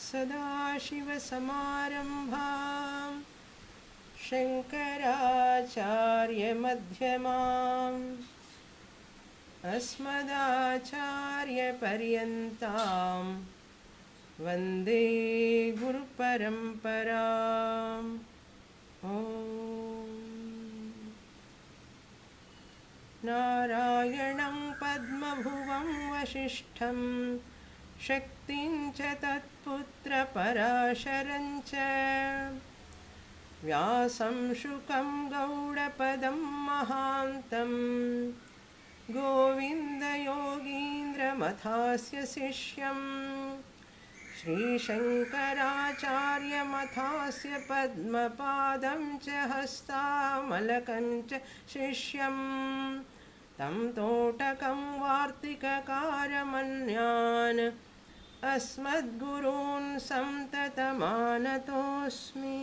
सदाशिवसमारम्भां शङ्कराचार्यमध्यमाम् अस्मदाचार्यपर्यन्तां वन्दे गुरुपरम्पराम् ॐ नारायणं पद्मभुवं वसिष्ठं शक्तिं च तत्पुत्रपराशरं च व्यासं शुकं गौडपदं महान्तं गोविन्दयोगीन्द्रमथास्य शिष्यं श्रीशङ्कराचार्यमथास्य पद्मपादं च हस्तामलकं च शिष्यं तं तोटकं वार्तिककारमन्यान् अस्मद्गुरून् सन्ततमानतोऽस्मि.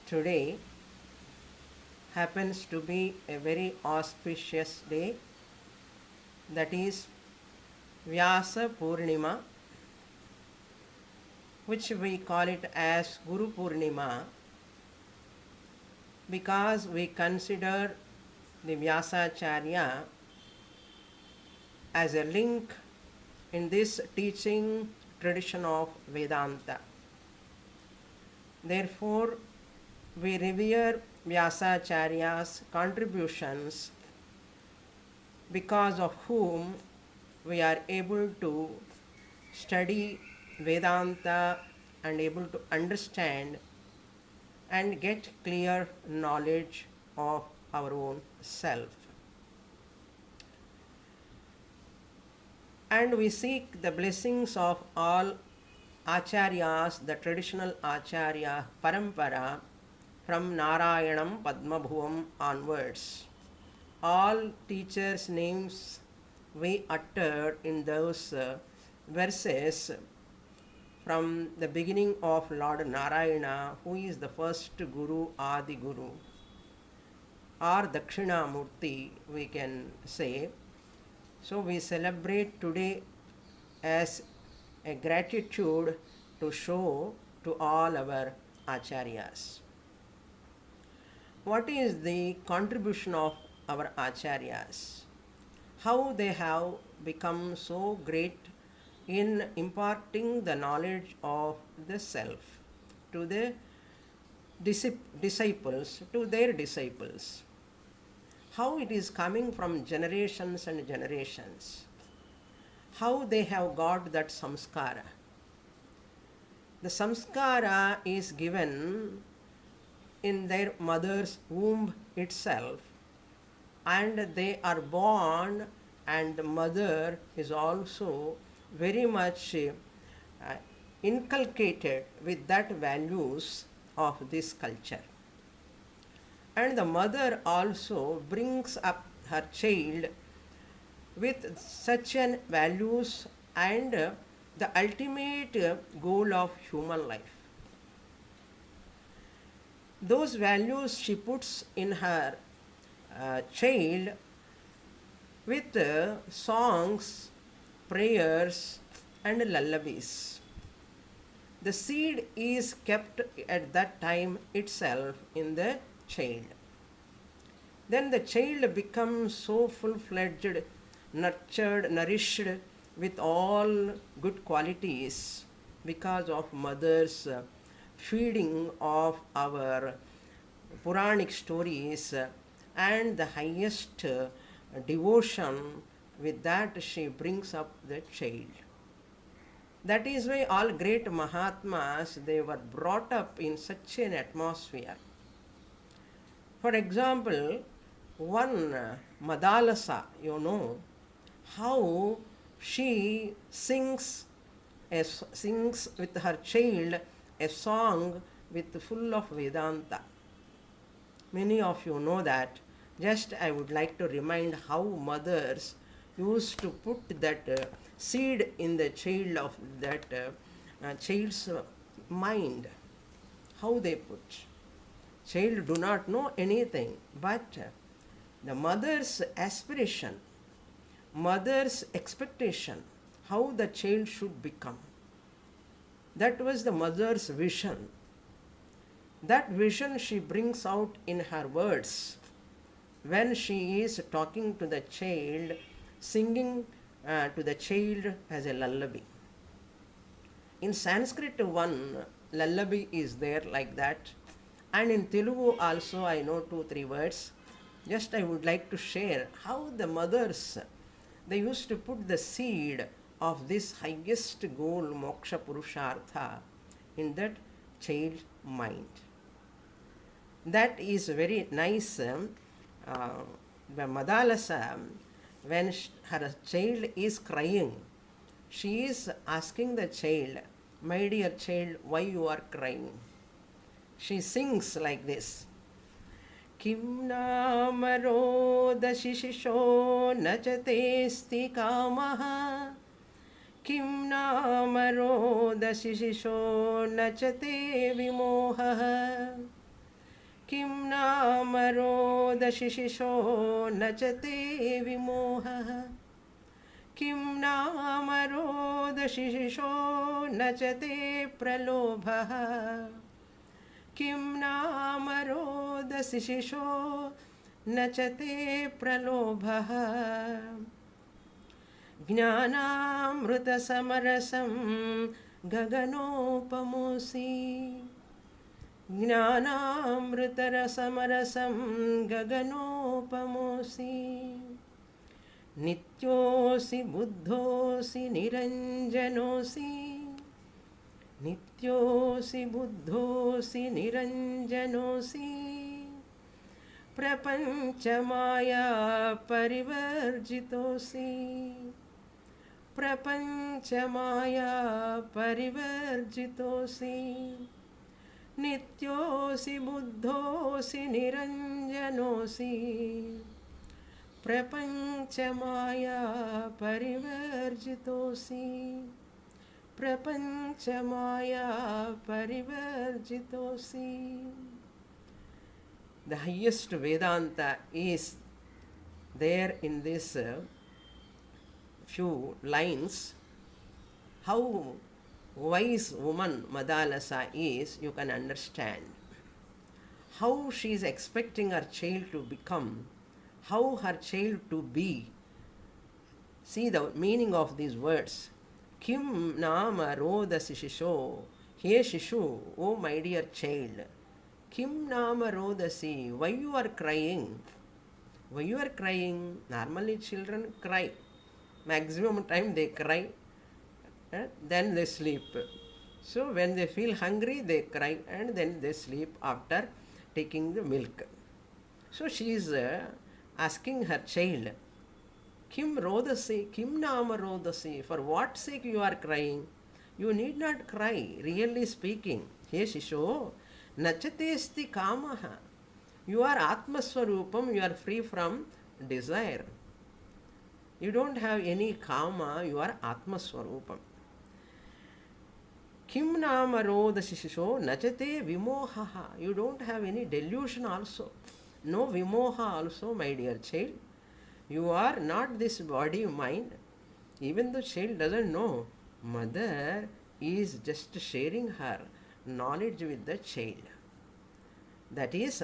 Today happens to be a very auspicious day, that is Vyasa Purnima, which we call it as Guru Purnima because we consider the Vyasacharya as a link in this teaching tradition of Vedanta. Therefore, we revere Vyasacharya's contributions, because of whom we are able to study Vedanta and able to understand and get clear knowledge of our own self. And we seek the blessings of all acharyas, the traditional acharya parampara, from Narayanam Padmabhuvam onwards. All teachers' names we uttered in those verses from the beginning of Lord Narayana, who is the first Guru, Adi Guru, or Dakshinamurti, we can say. So we celebrate today as a gratitude to show to all our acharyas. What is the contribution of our acharyas? How they have become so great in imparting the knowledge of the self to the disciples, to their disciples. How it is coming from generations and generations. How they have got that samskara. The samskara is given in their mother's womb itself, and they are born, and the mother is also very much inculcated with that values of this culture. And the mother also brings up her child with such an values and the ultimate goal of human life. Those values she puts in her child with songs, prayers and lullabies. The seed is kept at that time itself in the child. Then the child becomes so full-fledged, nurtured, nourished with all good qualities because of mother's feeding of our Puranic stories and the highest devotion. With that she brings up the child. That is why all great Mahatmas, they were brought up in such an atmosphere. For example, one Madalasa, how she sings with her child a song with full of Vedanta. Many of you know that. Just I would like to remind how mothers used to put that seed in the child of that child's mind. How they put. Child do not know anything, but the mother's aspiration, mother's expectation, how the child should become. That was the mother's vision. That vision she brings out in her words when she is talking to the child, singing to the child as a lullaby. In Sanskrit, one lullaby is there like that, and in Telugu also I know 2-3 words. Just I would like to share how the mothers, they used to put the seed of this highest goal, moksha purushartha, in that child's mind. That is very nice. The Madalasa, when her child is crying, she is asking the child, my dear child, why you are crying? She sings like this. Kim namaro dashishisho nachatesti kamaha. Kim namaro dashishisho nachate vimoha. Kim namaro dashishisho nachate vimoha. Kim namaro dashishisho nachate pralobha. Kim namaro dashishisho nachate pralobha. Jnanamruta samarasam gaganopamosi. Jnanamruta samarasam gaganopamosi. Nityosi buddhosi niranjanosi. Nityosi buddhosi niranjanosi. Prapanchamaya parivarjitosi. Prapanchamaya parivarjitosi. Nityosi buddhosi niranjanosi. Prapanchamaya parivarjitosi. Prapanchamaya parivarjitosi. The highest Vedanta is there in this few lines. How wise woman Madalasa is, you can understand. How she is expecting her child to become, how her child to be. See the meaning of these words. Kim nama roda sishisho. Hey Shishu, oh my dear child. Kim nama rodasi. Why you are crying? Why you are crying? Normally children cry. Maximum time they cry. Then they sleep. So when they feel hungry, they cry and then they sleep after taking the milk. So she is asking her child, Kim rodasi, Kim nama rodasi, for what sake you are crying? You need not cry, really speaking. Hey Shisho, nachatesti kamaha. You are Atma Swarupam, you are free from desire. You don't have any kama, you are Atma Swarupam. Kim nama rodasisho nachate vimohaha. You don't have any delusion also. No vimoha also, my dear child. You are not this body mind. Even the child doesn't know. Mother is just sharing her knowledge with the child. That is,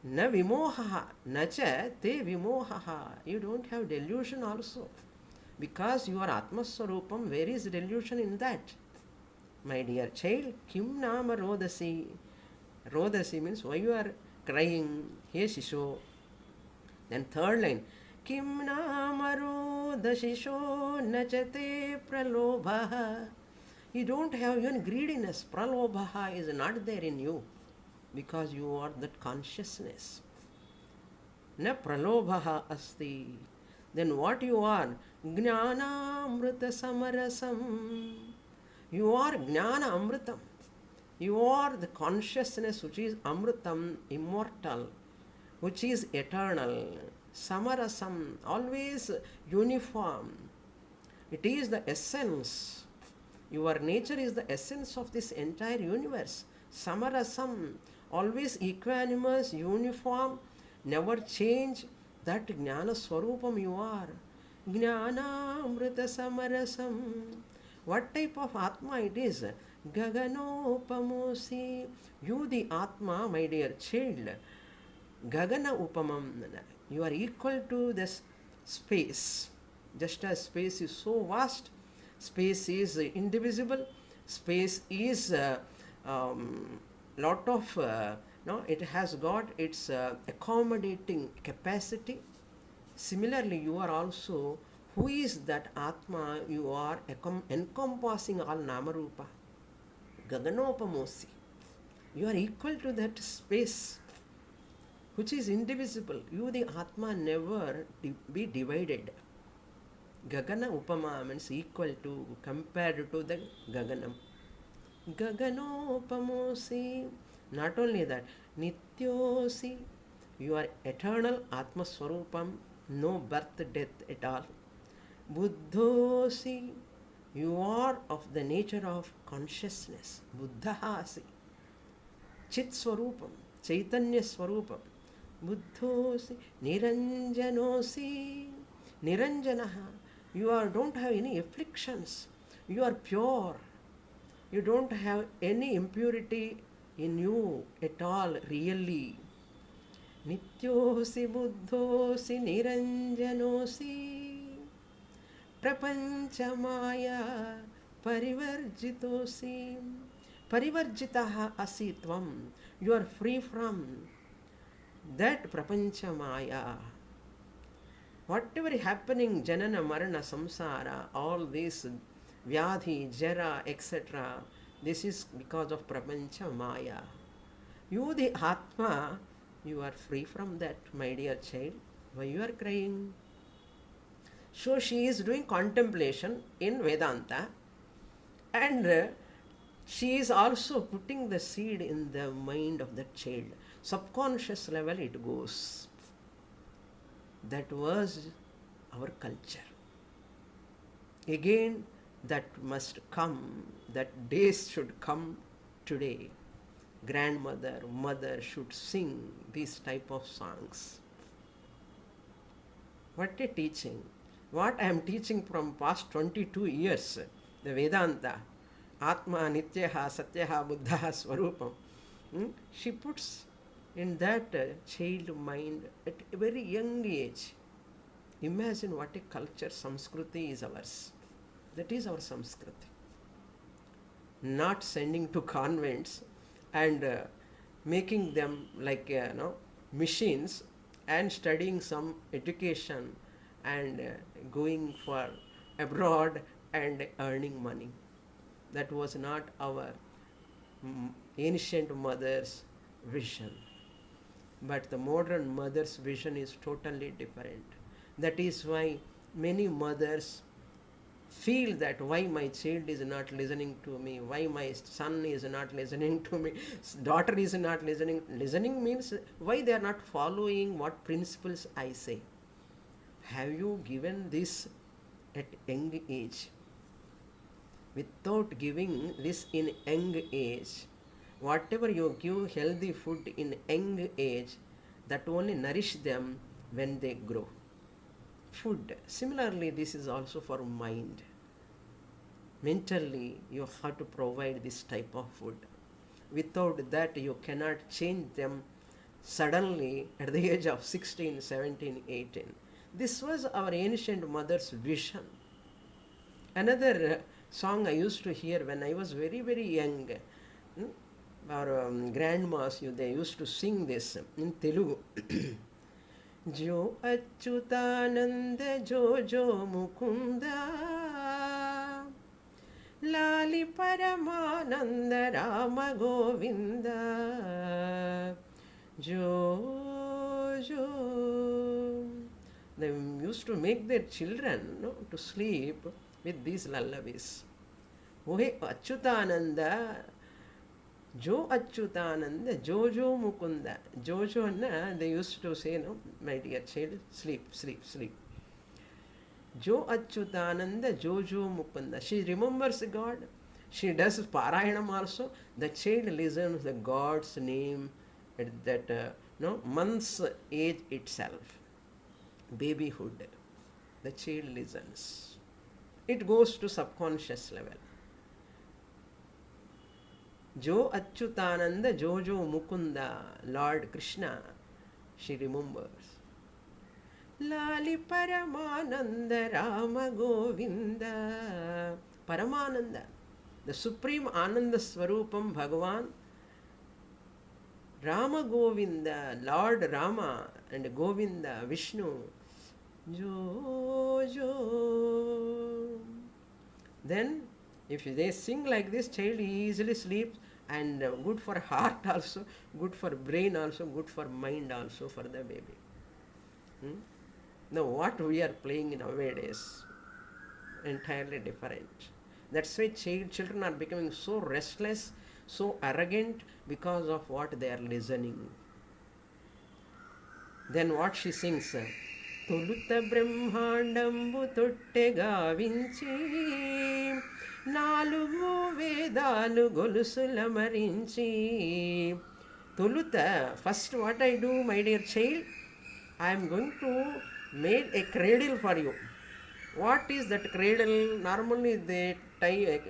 na vimoha, nacha te vimoha. You don't have delusion also. Because you are Atma Swarupam, where is delusion in that? My dear child, Kim nama rodasi. Rodasi means why you are crying. Hey Shisho. Then third line, Kim nama rodashisho nachate pralobha. You don't have even greediness. Pralobha is not there in you because you are that consciousness. Na pralobha asti. Then what you are? Jnana amrita samarasam. You are Jnana Amritam. You are the consciousness which is Amritam, immortal, which is eternal. Samarasam, always uniform. It is the essence. Your nature is the essence of this entire universe. Samarasam, always equanimous, uniform, never change. That Jnana Swarupam you are. Jnanamrita samarasam. What type of Atma it is? Gaganopamosi. You the Atma, my dear child. Gagana upamam. You are equal to this space. Just as space is so vast, space is indivisible, space is lot of, no, it has got its accommodating capacity. Similarly, you are also, who is that Atma? You are encompassing all Namarupa. Gaganopamosi. You are equal to that space which is indivisible. You, the Atma, never be divided. Gagana upama means equal to, compared to the Gaganam. Gaganopamosi. Not only that, Nityosi. You are eternal Atma Swarupam, no birth, death at all. Buddhosi. You are of the nature of consciousness. Buddhahasi. Chit Swarupam, Chaitanya Swarupam. Buddhosi. Niranjanosi. Niranjanaha. You don't have any afflictions. You are pure. You don't have any impurity in you at all, really. Nityosi buddhosi niranjanosi prapanchamaya parivarjitosi. Parivarjitaha asi tvam. You are free from that prapanchamaya. Whatever is happening, janana, marana, samsara, all this vyadhi, jara, etc., this is because of prapancha maya. You, the Atma, you are free from that, my dear child. Why you are crying? So she is doing contemplation in Vedanta, and she is also putting the seed in the mind of the child. Subconscious level it goes. That was our culture. Again, that must come, that days should come today. Grandmother, mother should sing these type of songs. What a teaching. What I am teaching from past 22 years, the Vedanta, Atma, Nityaha, Satyaha, Buddhaha, Swarupam. She puts in that child mind at a very young age. Imagine what a culture, Samskriti is ours. That is our Samskriti. Not sending to convents and making them like machines and studying some education and going for abroad and earning money. That was not our ancient mother's vision. But the modern mother's vision is totally different. That is why many mothers feel that why my child is not listening to me, why my son is not listening to me, daughter is not listening. Listening means why they are not following what principles I say. Have you given this at young age? Without giving this in young age, whatever you give healthy food in young age, that only nourish them when they grow. Food. Similarly, this is also for mind. Mentally, you have to provide this type of food. Without that, you cannot change them suddenly at the age of 16, 17, 18. This was our ancient mother's vision. Another song I used to hear when I was very, very young. Our grandmas, they used to sing this in Telugu. Jo Achyutananda Jo Jo Mukunda Lali Paramananda Rama Govinda Jo Jo. They used to make their children to sleep with these lullabies. Oh Achyutananda Jo Achyutananda, Jojo Mukunda. Jojo, they used to say, no, my dear child, sleep, sleep, sleep. Jo Achyutananda, Jojo Mukunda. She remembers God. She does Parayanam also. The child listens the God's name at that month's age itself. Babyhood. The child listens. It goes to subconscious level. Jo Achyutananda, Jo Mukunda, Lord Krishna, she remembers. Lali Paramananda Rama Govinda. Paramananda, the supreme Ananda Swarupam Bhagavan, Rama Govinda, Lord Rama and Govinda, Vishnu. Jo, Jo. Then, if they sing like this, child easily sleeps, and good for heart also, good for brain also, good for mind also for the baby. Now, what we are playing nowadays, entirely different. That's why children are becoming so restless, so arrogant because of what they are listening. Then what she sings? తొలుత బ్రహ్మాండంబు తొట్టెగా వించి నాలుగు వేదాలు గొలుసుల మరించి. తొలుత, first what I do, my dear child, I am going to make a cradle for you. What is that cradle? Normally they tie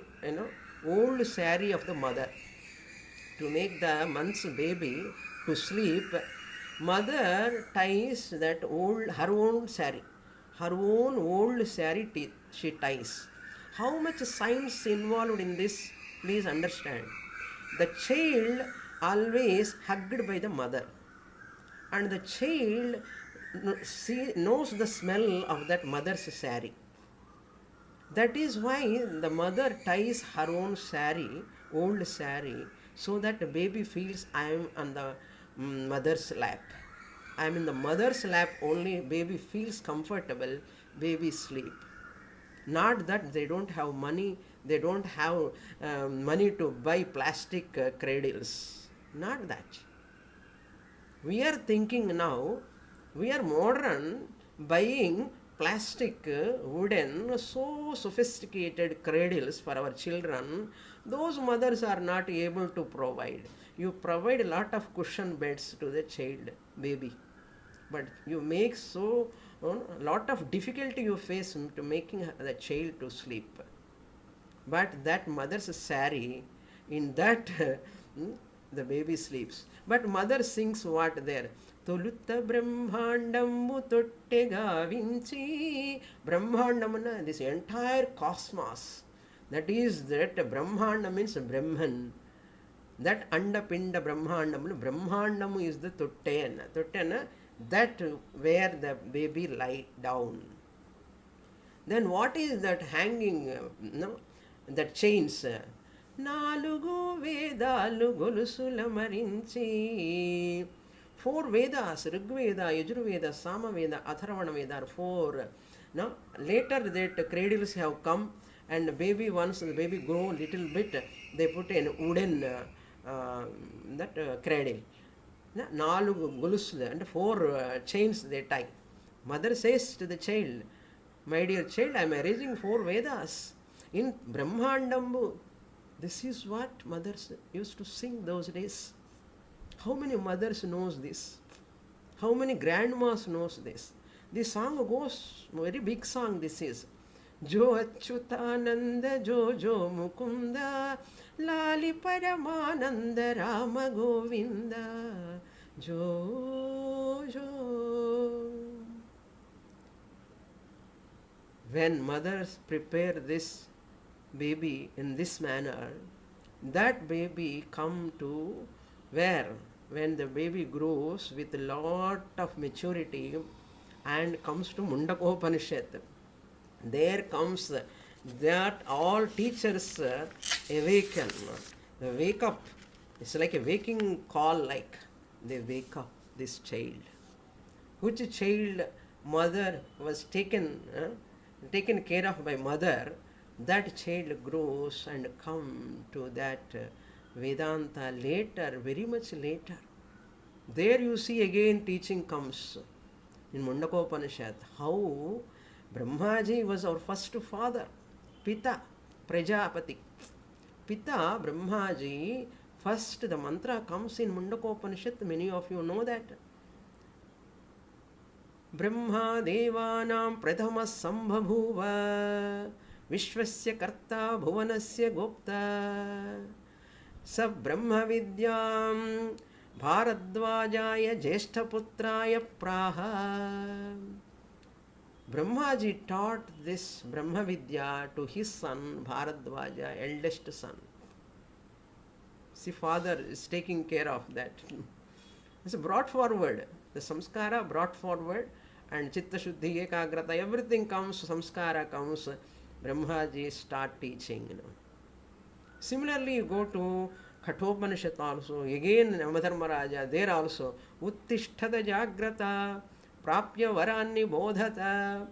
old saree of the mother to make the month's baby to sleep. Mother ties that her own saree, her own old saree she ties. How much science involved in this? Please understand. The child always hugged by the mother, and the child knows the smell of that mother's saree. That is why the mother ties her own saree, old saree, so that the baby feels I am on the mother's lap. I am in the mother's lap only, baby feels comfortable, baby sleep. Not that they don't have money, they don't have money to buy plastic cradles. Not that. We are thinking now, we are modern, buying plastic, wooden, so sophisticated cradles for our children. Those mothers are not able to provide. You provide a lot of cushion beds to the child, baby, but you make so lot of difficulty you face to making the child to sleep. But that mother's saree, in that the baby sleeps. But mother sings what there? Tolutta Brahmandamu Tottega Vinci. Brahmandamana, this entire cosmos. That is, that Brahmanda means Brahman. That Andapinda Brahmandamu. Brahmandamu is the Tottena. Tottena, that where the baby lie down. Then what is that hanging, that chains? Nalugu Vedalu Golusula Marinchi. 4 Vedas, Rigveda, Yajurveda, Samaveda, Atharvana Veda are 4. Now, later that cradles have come, and the baby, once the baby grow little bit, they put in wooden cradle. Nalugu Golusula, and 4 chains they tie. Mother says to the child, my dear child, I am arranging 4 Vedas in Brahmandambu. This is what mothers used to sing those days. How many mothers knows this? How many grandmas knows this? This song goes, very big song this is. Jo Achyutananda, Jo Mukunda, Lali Paramananda, Rama Govinda, Jo. When mothers prepare this baby in this manner, that baby come to where? When the baby grows with a lot of maturity and comes to Mundakopanishad, there comes that all teachers awaken. They wake up. It's like a waking call, like they wake up this child. Which child mother was taken care of by mother, that child grows and come to that Vedanta later, very much later. There you see again teaching comes in Mundakopanishad. How Brahmaji was our first father, Pita, Prajapati. Pita, Brahmaji, first the mantra comes in Mundakopanishad, many of you know that. Brahma देवानां प्रथमः सम्बभूव विश्वस्य कर्ता भुवनस्य गोप्ता स ब्रह्मविद्यां भारद्वाजाय ज्येष्ठपुत्राय प्राह. Brahmaji taught this Brahma Vidya to his son Bharadwaja, eldest son. See, father is taking care of that. It's brought forward, the samskara brought forward, and Chitta Shuddhi, Ekagrata, everything comes, samskara comes, Brahmaji start teaching. Similarly, you go to Kathopanishad also, again Yamadharmaraja, there also, Uttishtata Jagrata, Prapya Varani Bodhata.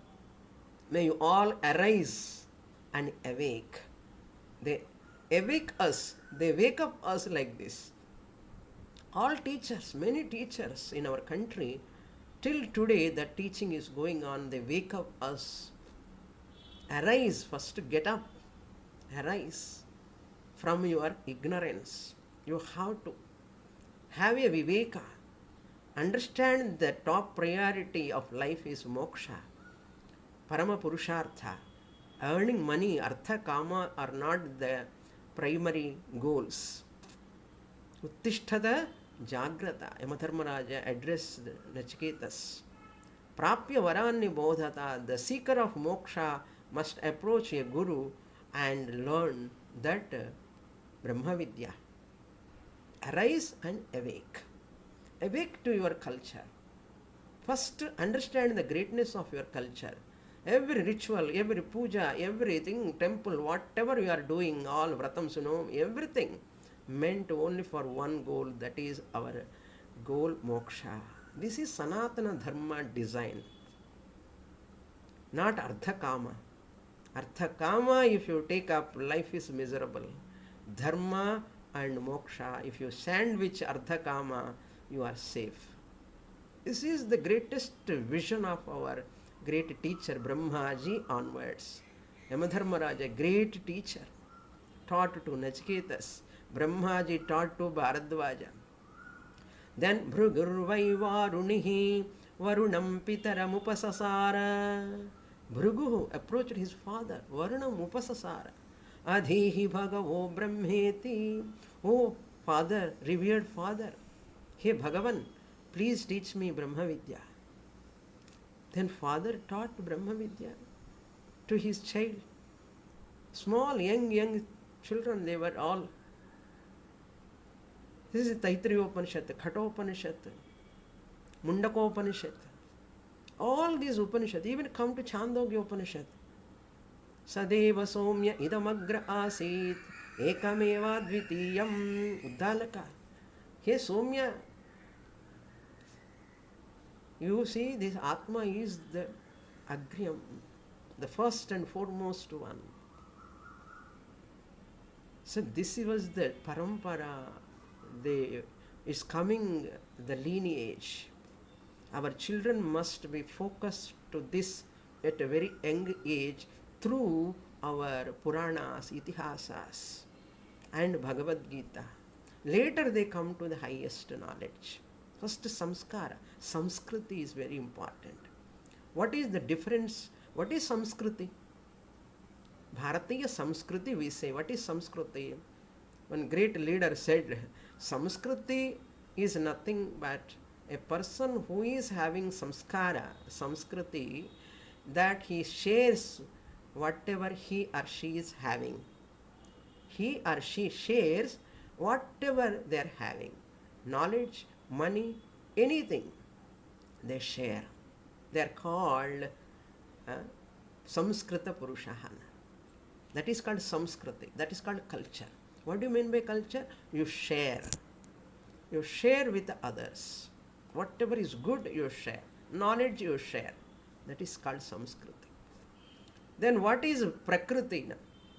May you all arise and awake. They awake us, they wake up us like this. All teachers, many teachers in our country, till today the teaching is going on, they wake up us. Arise, first get up, arise from your ignorance. You have to have a viveka. Understand the top priority of life is moksha, parama purushartha. Earning money, artha, kama are not the primary goals. Uttishtata jagrata. Yamadharmaraja addressed Nachiketas. Prapya varani bodhata. The seeker of moksha must approach a guru and learn that Brahma Vidya. Arise and awake. Awake to your culture. First, understand the greatness of your culture. Every ritual, every puja, everything, temple, whatever you are doing, all vratams, everything meant only for one goal, that is our goal, moksha. This is Sanatana Dharma design, not Artha Kama. Artha Kama, if you take up, life is miserable. Dharma and moksha, if you sandwich Artha Kama, you are safe. This is the greatest vision of our great teacher Brahmaji onwards. Yamadharmaraja, great teacher, taught to Nachiketas. Brahmaji taught to Bharadwaja. Then Bhrugurvai Varunihi Varunam Pitaram Upasasara. Bhrugu approached his father, Varunam Upasasara. Adhihi Bhagavo Brahmeti. Oh, father, revered father. Hey Bhagavan, please teach me Brahma Vidya. Then father taught Brahma Vidya to his child. Small, young children, they were all. This is Taittiriya Upanishad, Kathopanishad, Mundakopanishad. All these Upanishads, even come to Chandogya Upanishad. Sadeva Somya Idamagra Asit Ekameva Dvitiyam Uddalaka. Hey Somya, you see, this Atma is the Agryam, the first and foremost one. So this was the parampara, is coming, the lineage. Our children must be focused to this at a very young age through our Puranas, Itihasas and Bhagavad Gita. Later they come to the highest knowledge. First, samskara. Samskriti is very important. What is the difference? What is Samskriti? Bharatiya Samskriti we say. What is Samskriti? One great leader said, Samskriti is nothing but a person who is having samskara, Samskriti, that he shares whatever he or she is having. He or she shares whatever they are having. Knowledge, money, anything they share. They are called Samskrita Purushahana. That is called Samskriti. That is called culture. What do you mean by culture? You share. You share with others. Whatever is good, you share. Knowledge, you share. That is called Samskriti. Then what is Prakriti?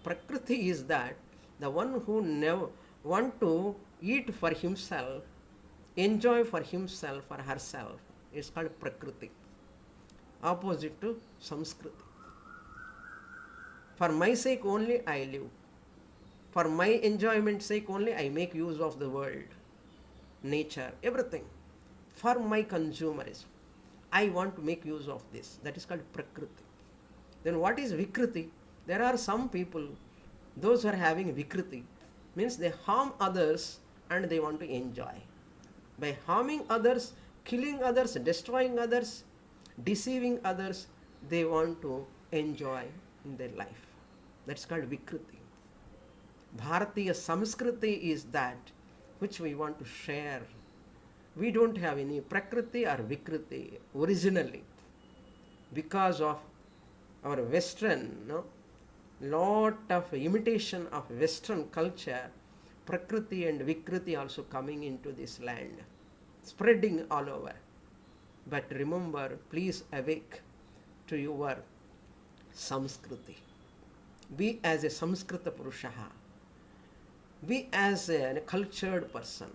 Prakriti is that the one who never want to eat for himself, enjoy for himself or herself, is called Prakriti. Opposite to Samskriti. For my sake only I live. For my enjoyment's sake only I make use of the world, nature, everything. For my consumerism. I want to make use of this. That is called Prakriti. Then what is Vikriti? There are some people, those who are having Vikriti, means they harm others and they want to enjoy. By harming others, killing others, destroying others, deceiving others, they want to enjoy in their life. That's called Vikriti. Bharatiya Samskriti is that which we want to share. We don't have any Prakriti or Vikriti originally. Because of our Western, lot of imitation of Western culture, Prakriti and Vikriti also coming into this land, spreading all over. But remember, please awake to your Samskriti. Be as a Samskrita Purushaha. Be as a cultured person.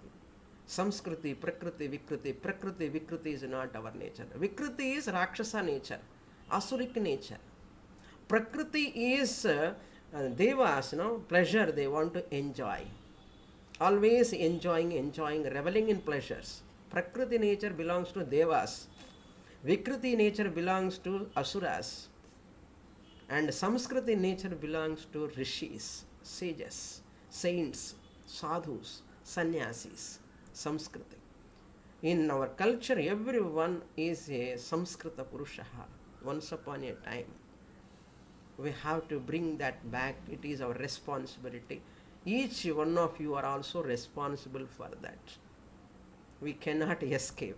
Samskriti, Prakriti, Vikriti. Prakriti, Vikriti is not our nature. Vikriti is Rakshasa nature, Asuric nature. Prakriti is Devas, pleasure they want to enjoy. Always enjoying, reveling in pleasures. Prakriti nature belongs to Devas. Vikriti nature belongs to Asuras. And Samskriti nature belongs to Rishis, sages, saints, sadhus, sannyasis. Samskriti. In our culture, everyone is a Samskrita Purushaha. Once upon a time. We have to bring that back. It is our responsibility. Each one of you are also responsible for that. We cannot escape.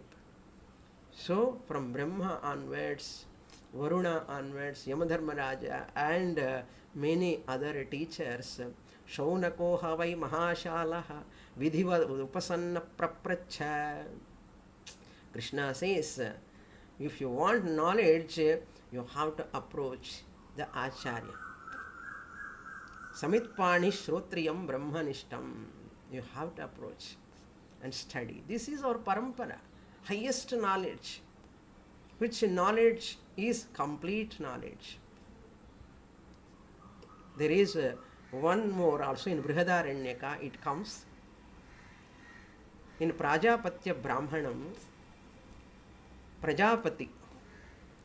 So, from Brahma onwards, Varuna onwards, Yamadharmaraja and many other teachers, Shaunako havai mahashalaha vidhiva upasanna prapracha. Krishna says, if you want knowledge, you have to approach the Acharya. Samitpani Shrotriyam Brahmanishtam. You have to approach and study. This is our parampara, highest knowledge, which knowledge is complete knowledge. There is one more also in Brihadaranyaka, it comes. In Prajapatya Brahmanam, Prajapati,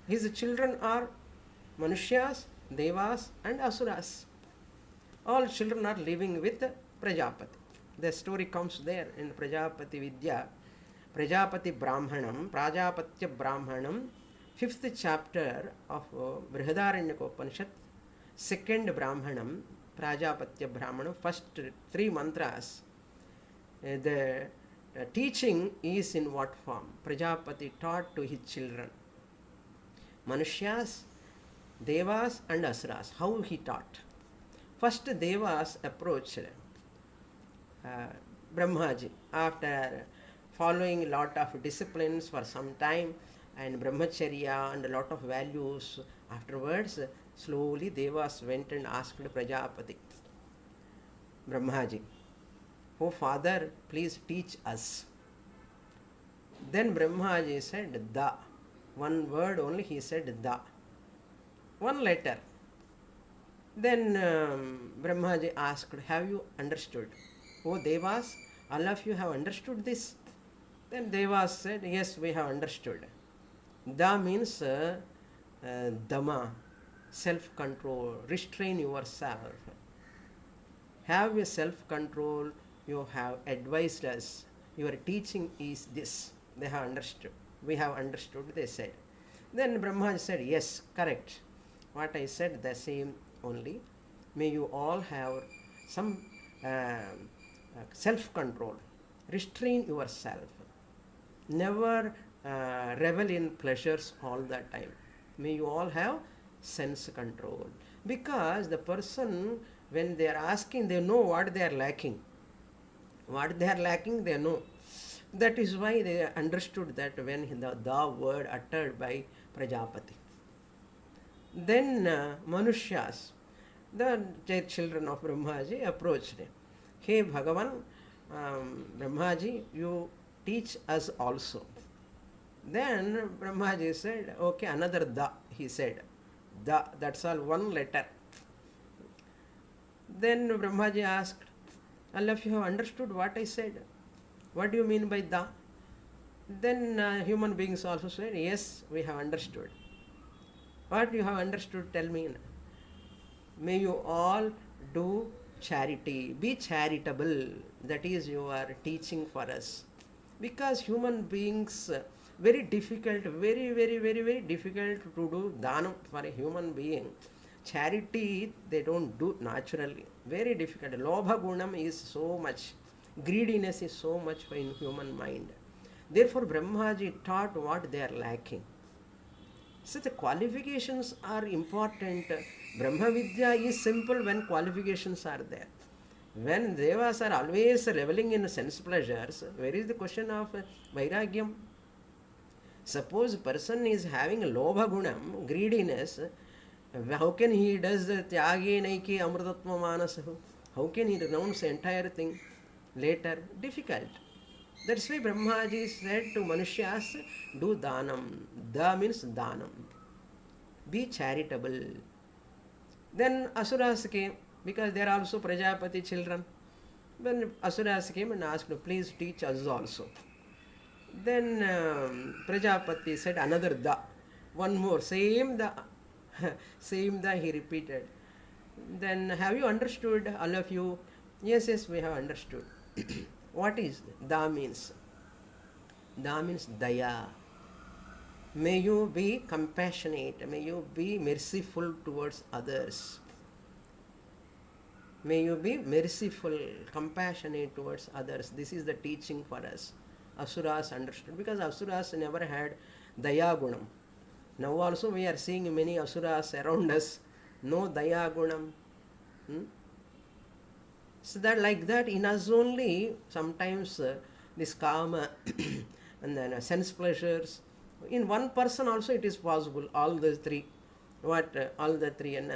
his children are Manushyas, Devas and Asuras. All children are living with Prajapati. The story comes there in Prajapati Vidya. Prajapati Brahmanam, Prajapatya Brahmanam, 5th chapter of Brihadaranyaka Upanishad, 2nd Brahmanam, Prajapatya Brahmanam, first 3 mantras. The teaching is in what form? Prajapati taught to his children. Manushyas, Devas and Asuras. How he taught? First Devas approached Brahmaji after following a lot of disciplines for some time and Brahmacharya and a lot of values. Afterwards, slowly Devas went and asked Prajapati, Brahmaji, oh father, please teach us. Then Brahmaji said, Da. One word only he said, Da. One letter. Then Brahmaji asked, have you understood? Oh Devas, all of you have understood this? Then Devas said, yes, we have understood. Da means Dhamma, self-control, restrain yourself. Have a self-control, you have advised us. Your teaching is this. They have understood. We have understood, they said. Then Brahma said, yes, correct. What I said, the same only. May you all have some self-control. Restrain yourself. Never revel in pleasures all the time. May you all have sense control. Because the person, when they are asking, they know what they are lacking. What they are lacking, they know. That is why they understood that when the word uttered by Prajapati. Then Manushyas, the children of Brahmaji, approached him. Hey Bhagavan, Brahmaji, you teach us also. Then Brahmaji said, okay, another Da, he said. Da, that's all, one letter. Then Brahmaji asked, all of you have understood what I said? What do you mean by Da? Then human beings also said, yes, we have understood. What you have understood, tell me. May you all do charity, be charitable. That is your teaching for us. Because human beings, very difficult, very difficult to do dhanam for a human being. Charity, they don't do naturally. Very difficult. Lobha gunam is so much. Greediness is so much in human mind. Therefore, Brahmaji taught what they are lacking. So the qualifications are important. Brahma Vidya is simple when qualifications are there. When Devas are always reveling in sense pleasures, where is the question of Vairagyam? Suppose a person is having a Lobha Gunam, greediness, how can he does the Tyage Naiki Amrutatma Manasahu? How can he renounce the entire thing later? Difficult. That's why Brahmaji said to Manushyas, do dhanam. Da means dhanam. Be charitable. Then Asuras came, because they are also Prajapati children. When Asuras came and asked, please teach us also. Then Prajapati said another da. One more, same da. Same da he repeated. Then have you understood, all of you? Yes, we have understood. What is da means? Da means daya. May you be compassionate. May you be merciful towards others. May you be merciful, compassionate towards others. This is the teaching for us. Asuras understood. Because Asuras never had daya gunam. Now also we are seeing many Asuras around us. No daya gunam. So that like that in us only sometimes this kama and then sense pleasures. In one person also it is possible, all the three. All the three, and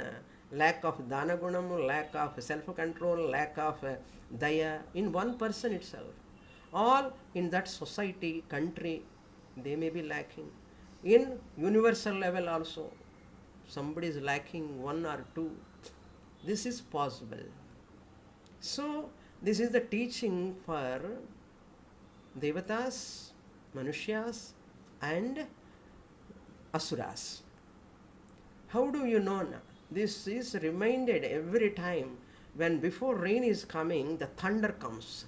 lack of dana gunam, lack of self-control, lack of daya in one person itself. All in that society, country, they may be lacking. In universal level also, somebody is lacking one or two. This is possible. So, this is the teaching for Devatas, Manushyas and Asuras. How do you know now? This is reminded every time when before rain is coming, the thunder comes.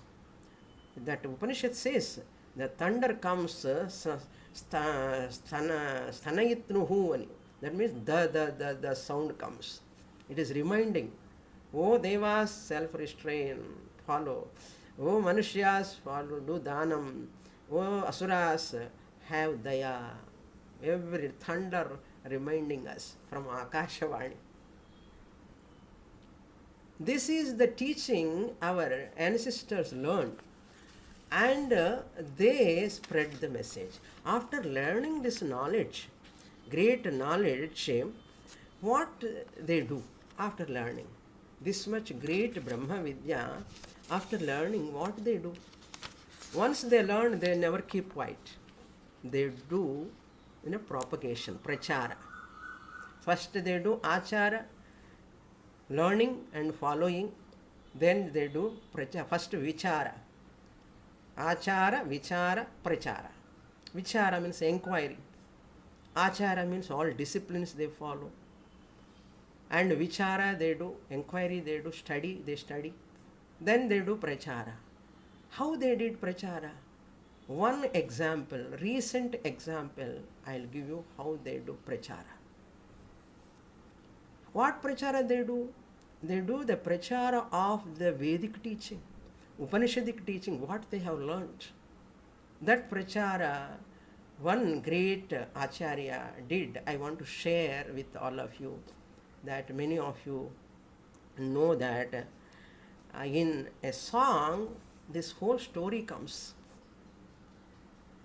That Upanishad says, the thunder comes, sthanayitnuhu. That means the sound comes. It is reminding. Oh Devas, self-restrain, follow. Oh Manushyas, follow, do dhanam. Oh Asuras, have daya. Every thunder reminding us from Akashavani. This is the teaching our ancestors learned, and they spread the message. After learning this knowledge, great knowledge, what they do after learning? This much great Brahma Vidya, after learning, what they do? Once they learn, they never keep quiet. They do propagation, prachara. First they do achara, learning and following. Then they do prachara. First vichara. Achara, vichara, prachara. Vichara means inquiry. Achara means all disciplines they follow. And vichara they do, inquiry they do, study they study. Then they do prachara. How they did prachara? One example, recent example, I'll give you how they do prachara. What prachara they do? They do the prachara of the Vedic teaching, Upanishadic teaching, what they have learned. That prachara, one great acharya did, I want to share with all of you, that many of you know that in a song, this whole story comes.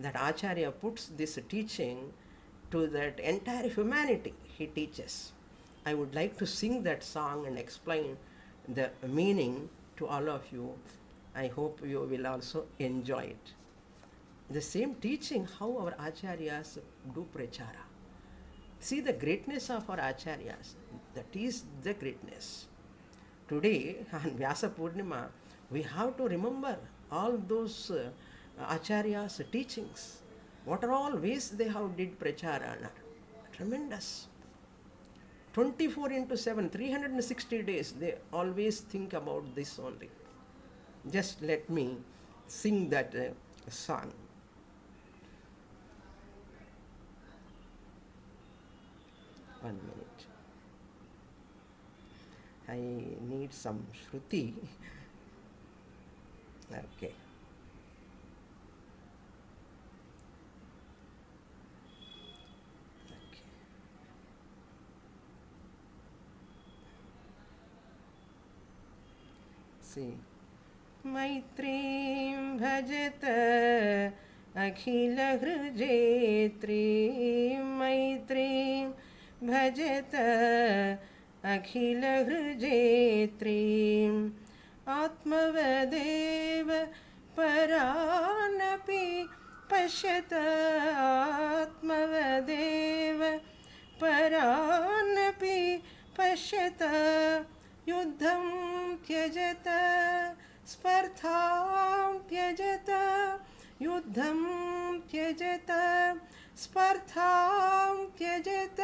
That acharya puts this teaching to that entire humanity he teaches. I would like to sing that song and explain the meaning to all of you. I hope you will also enjoy it. The same teaching, how our acharyas do prachara. See the greatness of our acharyas. That is the greatness. Today, on Vyasa Purnima, we have to remember all those acharyas' teachings. What are all ways they have did prachara? Tremendous. 24 into 7, 360 days, they always think about this only. Just let me sing that song. One minute. I need some Shruti. Okay. See. Maitrim bhajata akhila hrijetrim. Maitrim bhajata akhila hrijetrim. Atmavadeva paranapi pashyata. Atmavadeva paranapi pashyata. Yuddham tyajata स्पर्धां त्यजत युद्धं त्यजत स्पर्धां त्यजत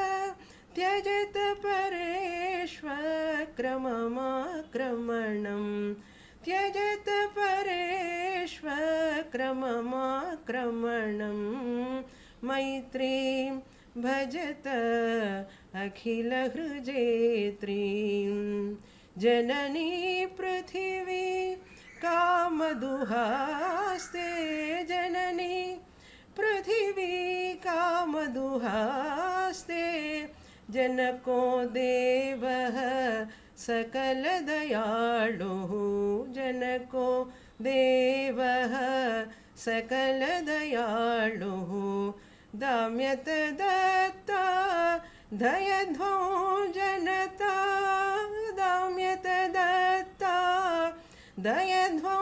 त्यजत परेष्वक्रममाक्रमणं त्यजत परेष्वक्रममाक्रमणं मैत्रीं भजत अखिलहृजेत्रीं जननी पृथिवी कामदुहास्ते जननी पृथिवी कामदुहास्ते जनको देवः सकलदयाळुः जनको देवः सकलदयाळुः दाम्यत दत्ता दयध्वो जनता दाम्यत दत्ता दयध्वो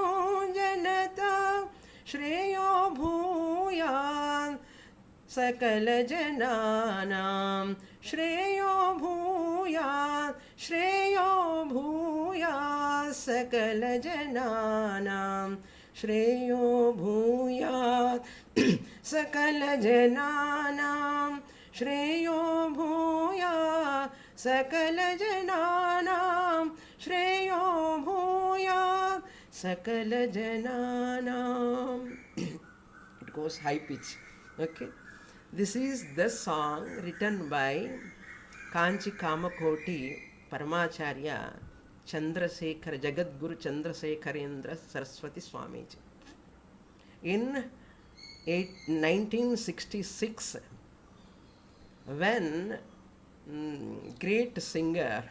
जनता श्रेयो भूयान् सकलजनानां श्रेयो भूयात् सकलजनानां श्रेयो भूयात् सकलजनानां श्रेयो भूयात् सकलजनानां श्रेयो भूयात् सकलजनानां. It goes high pitch. Okay. This is the song written by Kanchi Kamakoti Paramacharya Chandrasekhar Jagadguru Chandrasekharendra Saraswati Swamiji. In 1966, when great singer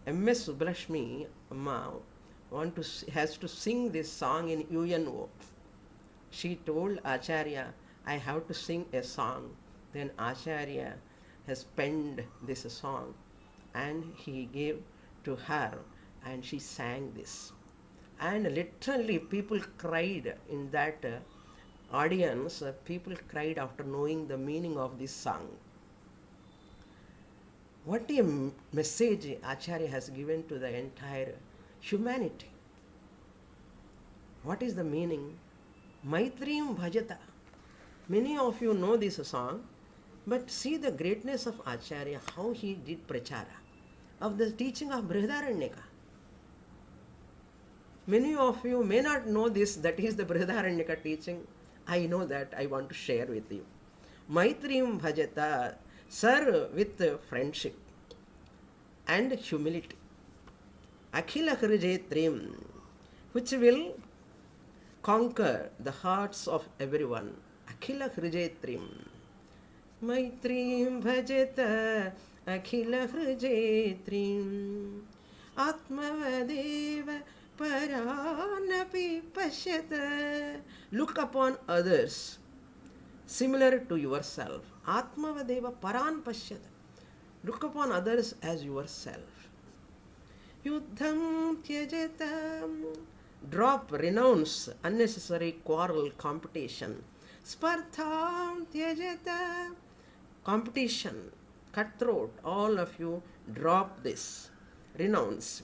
M.S. Subbulakshmi Amma has to sing this song in UNO. She told Acharya, I have to sing a song. Then Acharya has penned this song and he gave to her and she sang this. And literally people cried in that audience, people cried after knowing the meaning of this song. What a message Acharya has given to the entire humanity. What is the meaning? Maitrim Bhajata. Many of you know this song, but see the greatness of Acharya, how he did prachara of the teaching of Brihadaranyaka. Many of you may not know this, that is the Brihadaranyaka teaching. I know that, I want to share with you. Maitrim Bhajata, serve with friendship and humility. Akhila Hrijetrim, which will conquer the hearts of everyone. Akhila Hrijetrim. Maitrim Bhajata Akhila Hrijetrim. Atmavadeva Paranapi Pashyata. Look upon others similar to yourself. Atmavadeva Paran Pashyata. Look upon others as yourself. Yuddham Tyajata. Drop, renounce unnecessary quarrel, competition. Spardham Tyajata. Competition, cutthroat, all of you drop this. Renounce.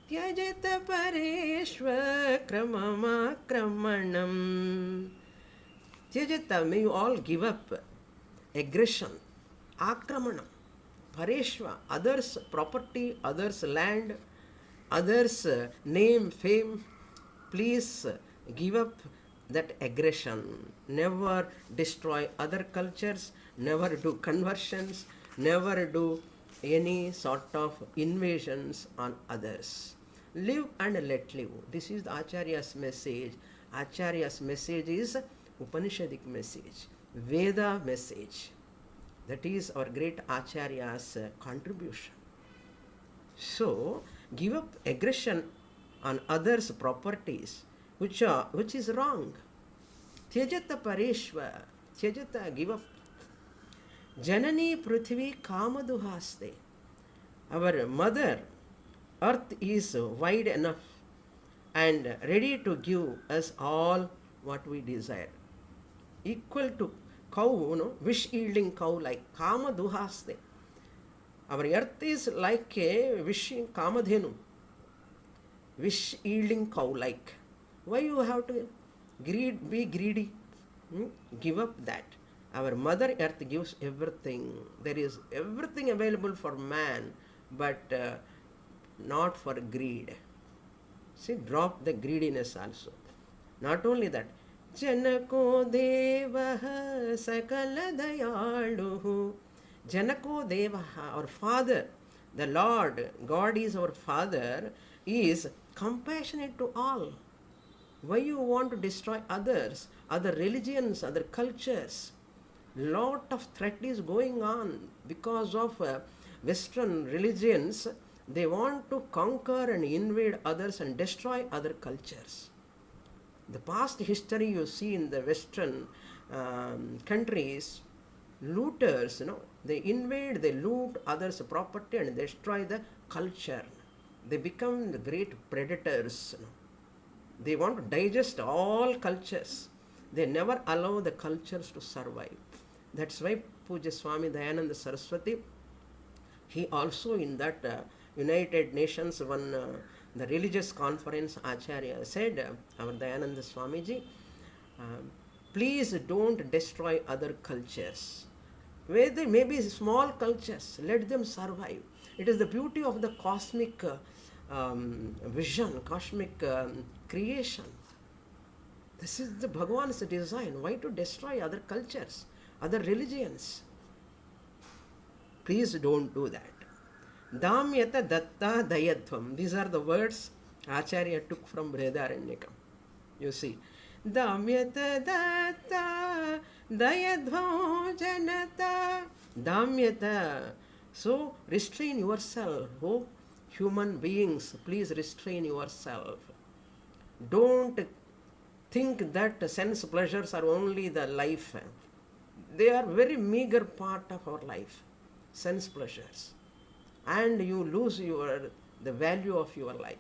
Tyajata Pareshva Kramamakramanam. Tyajata, may you all give up aggression, akramanam, pareshva, others' property, others' land, others' name, fame. Please give up that aggression. Never destroy other cultures, never do conversions, never do any sort of invasions on others. Live and let live. This is the Acharya's message. Acharya's message is Upanishadic message, Veda message. That is our great Acharya's contribution. So, give up aggression on others' properties, which is wrong. Tyajata pareshva, tyajata, give up. Janani prithvi kamaduhaste. Our mother, earth is wide enough and ready to give us all what we desire. Equal to cow, wish-yielding cow like kamaduhaste. Our earth is like a wishing kamadhenu, wish-yielding cow like. Why you have to be greedy? Give up that. Our Mother Earth gives everything. There is everything available for man, but not for greed. See, drop the greediness also. Not only that, Janako Devaha Sakala Dayaluhu. Janako Devaha, our Father, the Lord, God is our Father, is compassionate to all. Why you want to destroy others, other religions, other cultures? Lot of threat is going on because of Western religions. They want to conquer and invade others and destroy other cultures. The past history you see in the Western countries, looters, they invade, they loot others' property and destroy the culture. They become the great predators. They want to digest all cultures. They never allow the cultures to survive. That's why Puja Swami Dayananda Saraswati, he also in that United Nations, the religious conference, Acharya said, our Dayananda Swamiji, please don't destroy other cultures. Where they may be small cultures, let them survive. It is the beauty of the cosmic vision, cosmic creation. This is the Bhagavan's design. Why to destroy other cultures, other religions? Please don't do that. Damyata datta dayadvam. These are the words Acharya took from Brihadaranyakam. You see. Damyata datta dayadvam janata. Damyata. So restrain yourself. Oh, human beings, please restrain yourself. Don't think that sense pleasures are only the life. They are very meager part of our life, sense pleasures. And you lose the value of your life.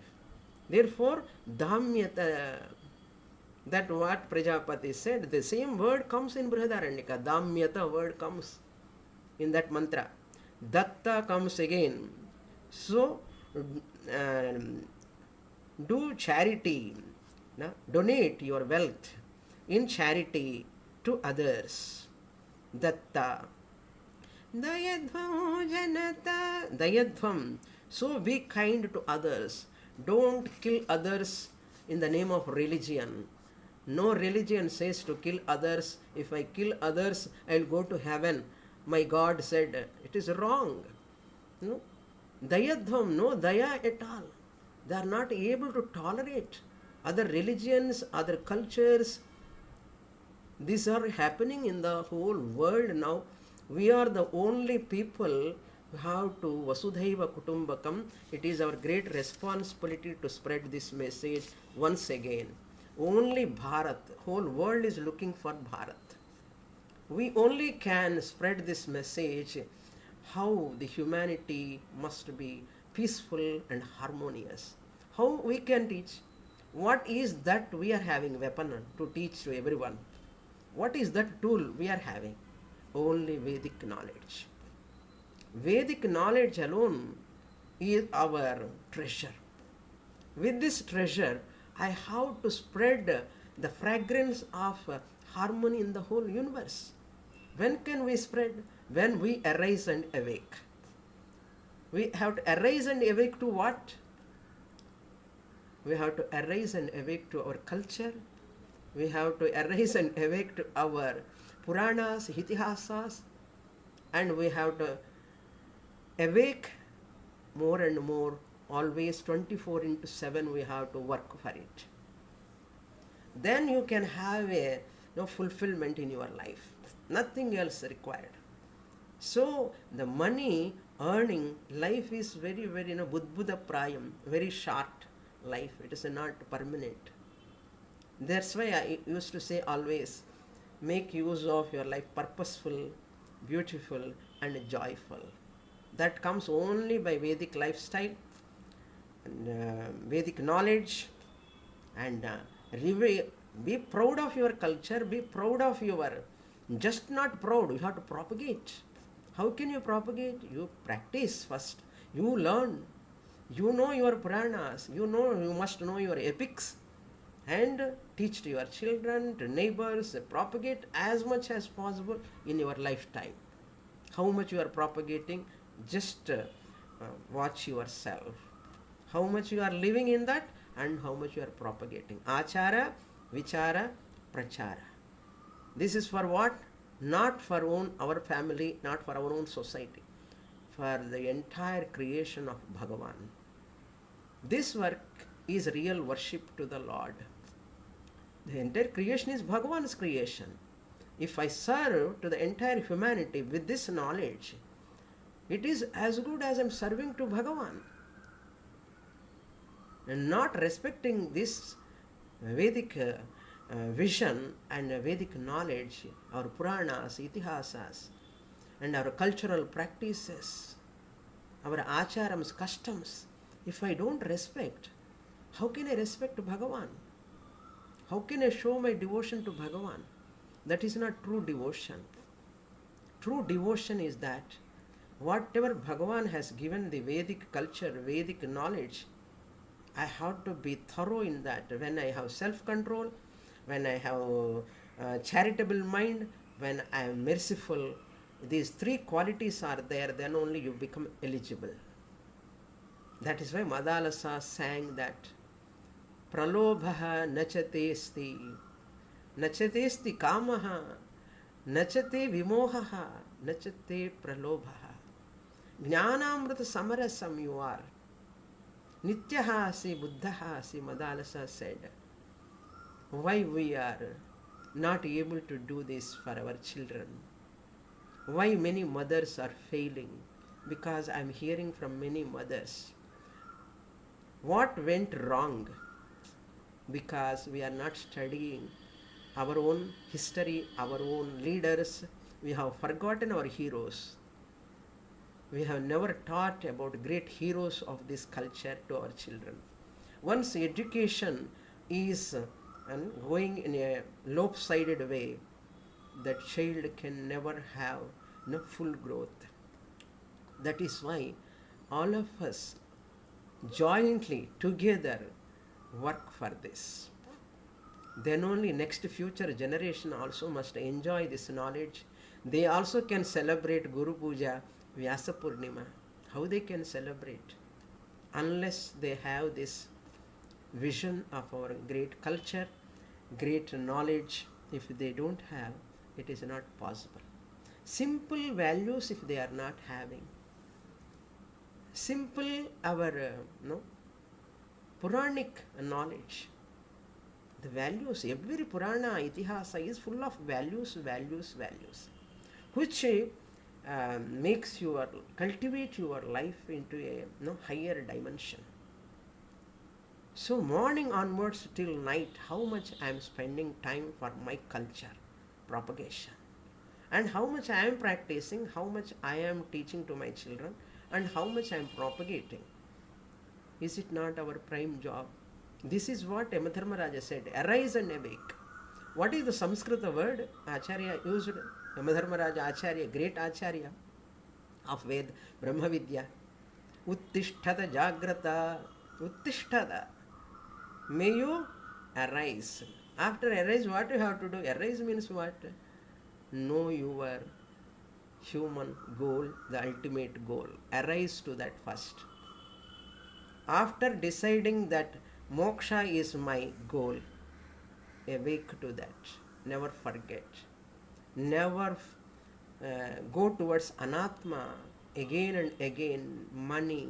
Therefore, Dhamyata, that what Prajapati said, the same word comes in Brihadaranyaka. Dhamyata word comes in that mantra. Datta comes again. So, do charity, donate your wealth in charity to others. Datta. Dayadvam janata. Dayadvam. So be kind to others. Don't kill others in the name of religion. No religion says to kill others. If I kill others, I will go to heaven. My God said, it is wrong. No? Dayadvam, no daya at all. They are not able to tolerate other religions, other cultures. These are happening in the whole world now. We are the only people who have to Vasudhaiva Kutumbakam. It is our great responsibility to spread this message once again. Only Bharat, whole world is looking for Bharat. We only can spread this message how the humanity must be peaceful and harmonious. How we can teach? What is that we are having weapon to teach to everyone? What is that tool we are having? Only Vedic knowledge. Vedic knowledge alone is our treasure. With this treasure, I have to spread the fragrance of harmony in the whole universe. When can we spread? When we arise and awake. We have to arise and awake to what? We have to arise and awake to our culture. We have to arise and awake to our Puranas, Itihasas, and we have to awake more and more, always 24 into 7 we have to work for it. Then you can have a fulfillment in your life. Nothing else required. So the money earning life is very, very budbuddha prayam, very short life. It is not permanent. That's why I used to say always, make use of your life purposeful, beautiful and joyful. That comes only by Vedic lifestyle and Vedic knowledge, and be proud of your culture, be proud of your, just not proud, you have to propagate. How can you propagate? You practice first, you learn, you know your Puranas, you must know your epics, and teach to your children, to neighbors, propagate as much as possible in your lifetime. How much you are propagating, just watch yourself. How much you are living in that and how much you are propagating. Achara, vichara, prachara. This is for what? Not for our family, not for our own society, for the entire creation of Bhagavan. This work is real worship to the Lord. The entire creation is Bhagavan's creation. If I serve to the entire humanity with this knowledge, it is as good as I am serving to Bhagavan. And not respecting this Vedic vision and Vedic knowledge, our Puranas, Itihasas, and our cultural practices, our acharams, customs, if I don't respect, how can I respect Bhagavan? How can I show my devotion to Bhagavan? That is not true devotion. True devotion is that whatever Bhagavan has given the Vedic culture, Vedic knowledge, I have to be thorough in that. When I have self-control, when I have charitable mind, when I am merciful, these three qualities are there, then only you become eligible. That is why Madalasa sang that Pralobhaha nachatesti, nachatesti kamaha, nachate vimohaha, nachate pralobhaha. Jnanamrita samarasam you are. Nityaha asi buddhaha asi, Madalasa said. Why we are not able to do this for our children? Why many mothers are failing? Because I am hearing from many mothers. What went wrong? Because we are not studying our own history, our own leaders. We have forgotten our heroes. We have never taught about great heroes of this culture to our children. Once education is going in a lopsided way, that child can never have full growth. That is why all of us jointly together work for this. Then only next future generation also must enjoy this knowledge. They also can celebrate Guru Puja, Vyasa Purnima. How they can celebrate? Unless they have this vision of our great culture, great knowledge. If they don't have, it is not possible. Simple values if they are not having. Simple our Puranic knowledge. The values, every Purana, Itihasa is full of values, which makes cultivate your life into a higher dimension. So morning onwards till night, how much I am spending time for my culture propagation, and how much I am practicing, how much I am teaching to my children, and how much I am propagating. Is it not our prime job? This is what Yamadharmaraja said, arise and awake. What is the Sanskrita word Acharya used? Yamadharmaraja Acharya, great Acharya of Ved, Brahma Vidya. Uttishtata Jagrata, Uttishtata. May you arise. After arise, what you have to do? Arise means what? Know your human goal, the ultimate goal. Arise to that first. After deciding that moksha is my goal, awake to that. Never forget. Never go towards anatma again and again. Money,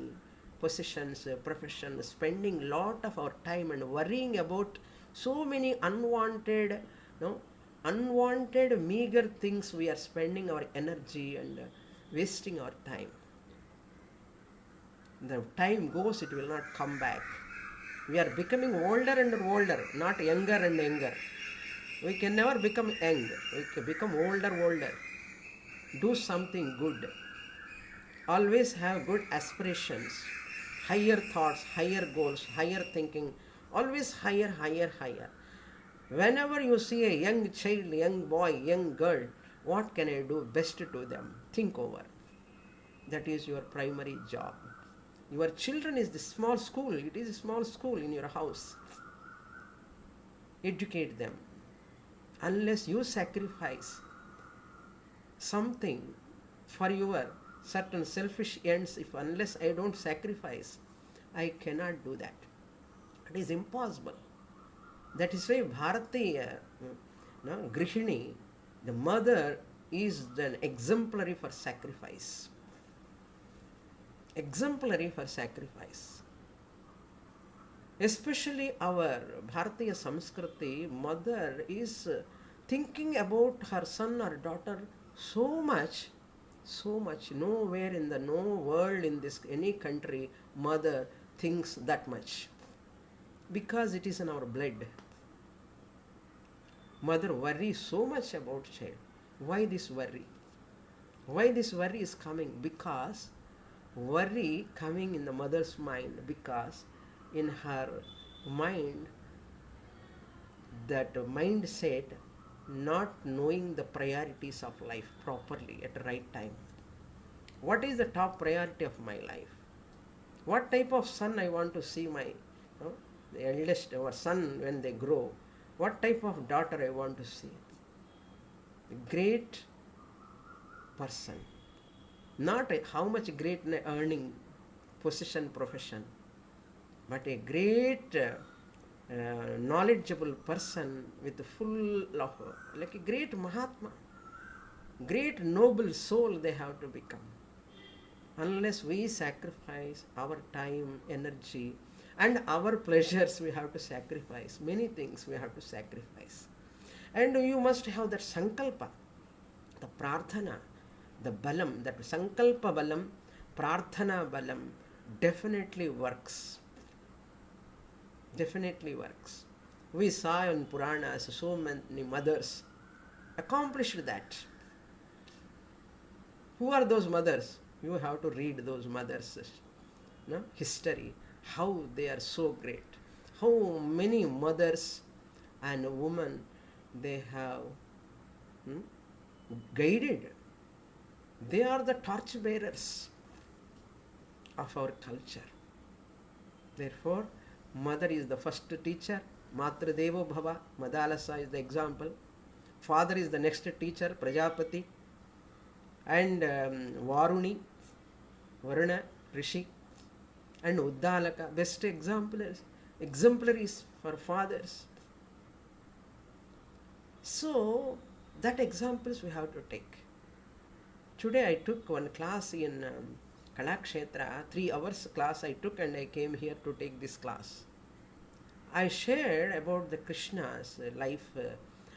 possessions, profession, spending lot of our time and worrying about so many unwanted, unwanted meager things. We are spending our energy and wasting our time. The time goes, it will not come back. We are becoming older and older, not younger and younger. We can never become young. We can become older. Do something good. Always have good aspirations, higher thoughts, higher goals, higher thinking. Always higher. Whenever you see a young child, young boy, young girl, what can I do best to them? Think over. That is your primary job. Your children is the small school. It is a small school in your house. Educate them. Unless you sacrifice something for your certain selfish ends, unless I don't sacrifice, I cannot do that. It is impossible. That is why Bharatiya Grihini, the mother, is an exemplary for sacrifice. Exemplary for sacrifice. Especially our Bharatiya Samskriti, mother is thinking about her son or daughter so much. Nowhere in the world, in this any country, mother thinks that much. Because it is in our blood. Mother worries so much about child. Why this worry? Why this worry is coming? Because worry coming in the mother's mind, because in her mind, that mindset, not knowing the priorities of life properly at the right time. What is the top priority of my life? What type of son I want to see my the eldest, our son, when they grow? What type of daughter I want to see? A great person. Not how much great earning, position, profession, but a great knowledgeable person with full of, like a great Mahatma, great noble soul they have to become. Unless we sacrifice our time, energy, and our pleasures, we have to sacrifice. Many things we have to sacrifice. And you must have that sankalpa, the prarthana, the balam, that sankalpa balam, prarthana balam definitely works. Definitely works. We saw in Puranas so many mothers accomplished that. Who are those mothers? You have to read those mothers' history, how they are so great. How many mothers and women they have guided. They are the torch bearers of our culture. Therefore, mother is the first teacher. Matra Devo Bhava, Madalasa is the example. Father is the next teacher, Prajapati. And Varuni, Varuna, Rishi. And Uddalaka, best exemplaries for fathers. So, that examples we have to take. Today I took one class in Kalakshetra, 3 hours class I took, and I came here to take this class. I shared about the Krishna's life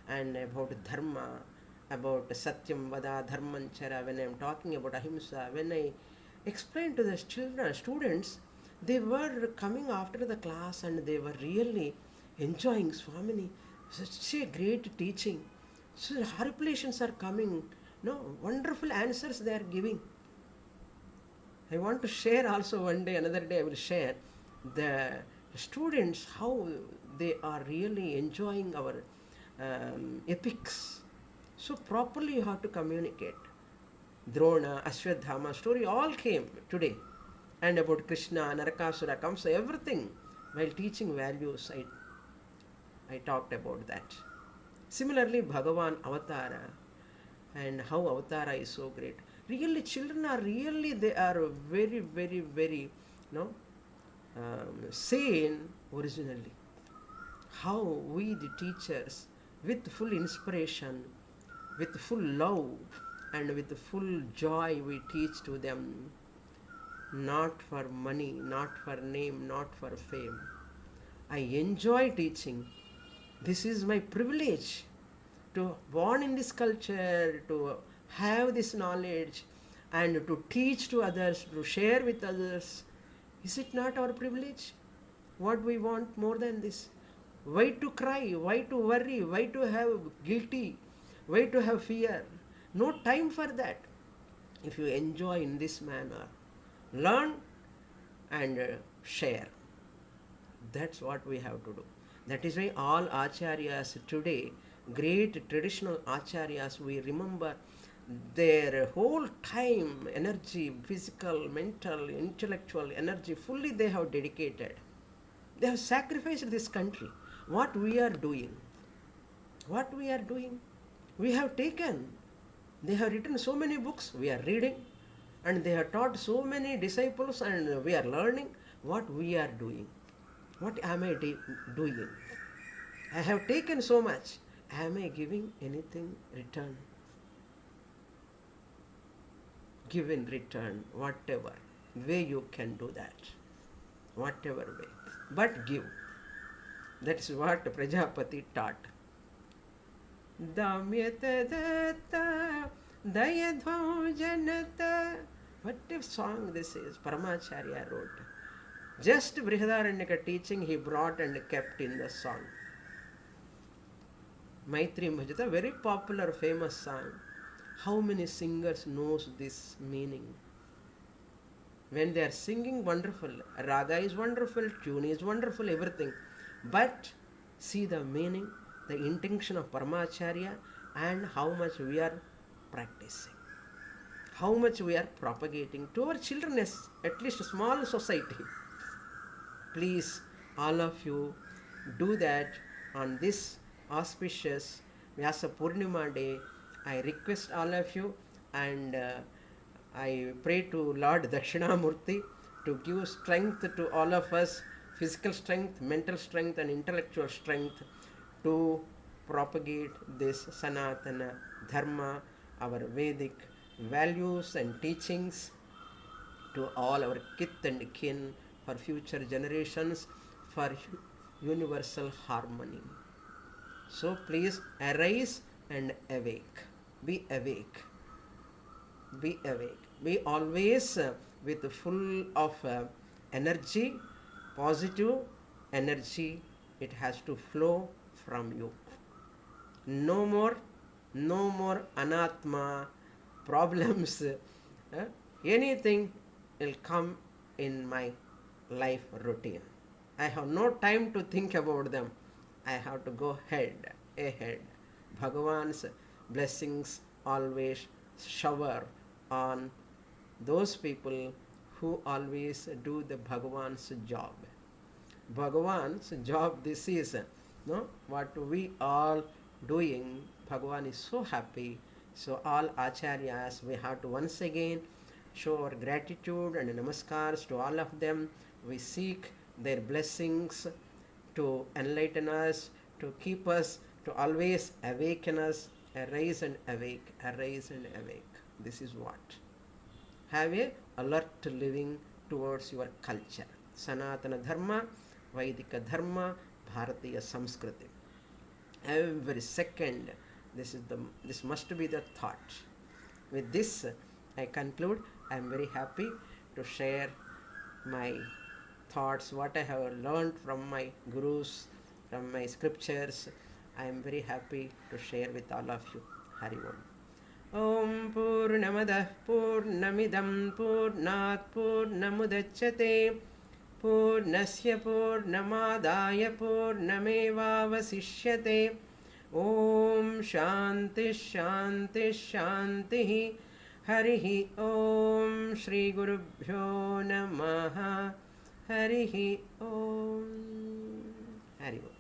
and about dharma, about Satyam Vada, Dharmanchara. When I am talking about Ahimsa, when I explained to the students, they were coming after the class and they were really enjoying Swamini. Such a great teaching. So harpulations are coming. Wonderful answers they are giving. I want to share also one day, another day I will share the students, how they are really enjoying our epics. So properly you have to communicate. Drona, Ashwadhama story all came today. And about Krishna, Narakasura, Kamsa, everything while teaching values. I talked about that. Similarly, Bhagavan Avatara and how Avatara is so great. Really, children are really, they are very, very, very, sane originally. How we, the teachers, with full inspiration, with full love, and with full joy, we teach to them, not for money, not for name, not for fame. I enjoy teaching. This is my privilege to born in this culture, to have this knowledge, and to teach to others, to share with others. Is it not our privilege? What we want more than this? Why to cry? Why to worry? Why to have guilty? Why to have fear? No time for that. If you enjoy in this manner, learn and share. That's what we have to do. That is why all acharyas today, great traditional acharyas, we remember their whole time, energy, physical, mental, intellectual energy, fully they have dedicated. They have sacrificed this country. What we are doing? What we are doing? We have taken. They have written so many books, we are reading, and they have taught so many disciples, and we are learning. What we are doing? What am I doing? I have taken so much. Am I giving anything return? Give in return, whatever way you can do that. Whatever way. But give. That's what Prajapati taught. Damyata datta dayadvam janata. What a song this is, Paramacharya wrote. Just Brihadaranyaka teaching he brought and kept in the song. Maitri Bhajata, very popular, famous song. How many singers knows this meaning? When they are singing, wonderful. Raga is wonderful, tune is wonderful, everything. But see the meaning, the intention of Paramacharya, and how much we are practicing. How much we are propagating to our children, at least a small society. Please, all of you, do that on this auspicious Vyasa Purnima day. I request all of you, and I pray to Lord Dakshinamurti to give strength to all of us, physical strength, mental strength, and intellectual strength to propagate this Sanatana Dharma, our Vedic values and teachings, to all our kith and kin, for future generations, for universal harmony. So please arise and awake. Be awake. Be awake. Be always with full of energy, positive energy. It has to flow from you. No more anatma problems. Anything will come in my life routine. I have no time to think about them. I have to go ahead. Bhagavan's blessings always shower on those people who always do the Bhagavan's job. Bhagavan's job this is, what we all doing. Bhagavan is so happy. So all acharyas, we have to once again show our gratitude and namaskars to all of them. We seek their blessings to enlighten us, to keep us, to always awaken us. Arise and awake, arise and awake. This is what. Have a alert living towards your culture. Sanatana Dharma, Vaidika Dharma, Bharatiya Samskriti. Every second, this must be the thought. With this, I conclude. I am very happy to share my thoughts, what I have learned from my gurus, from my scriptures. I am very happy to share with all of you. Hari Om. Om Purnamadah Purnamidam Purnat Purnamudachyate Purnasya Purnamadaya Purnamevavasishyate. Om Shanti Shanti Shanti. Harihi Om. Shri Gurubhyo Namaha. Harihi Om. Hari Om.